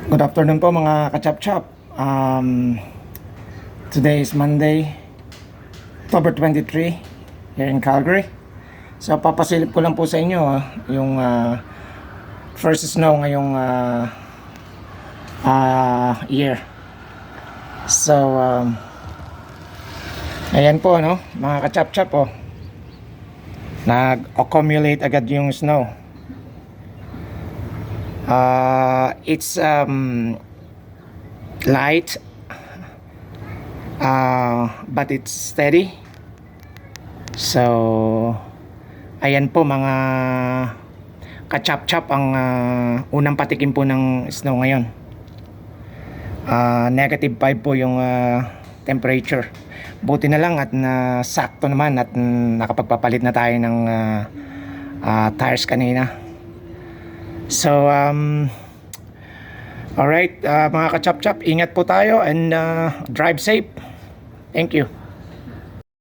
Good afternoon po mga kachap-chap. Today is Monday, October 23 here in Calgary. So papasilip ko lang po sa inyo yung first snow ngayong year. So ayan po mga kachap-chap nag-accumulate agad yung snow. It's light, but it's steady. So ayan po mga kachap-chap ang unang patikim po ng snow ngayon. Negative 5 po yung temperature. Buti na lang at sakto naman at nakapagpapalit na tayo ng tires kanina. So alright, mga kachap-chap, ingat po tayo and drive safe. Thank you.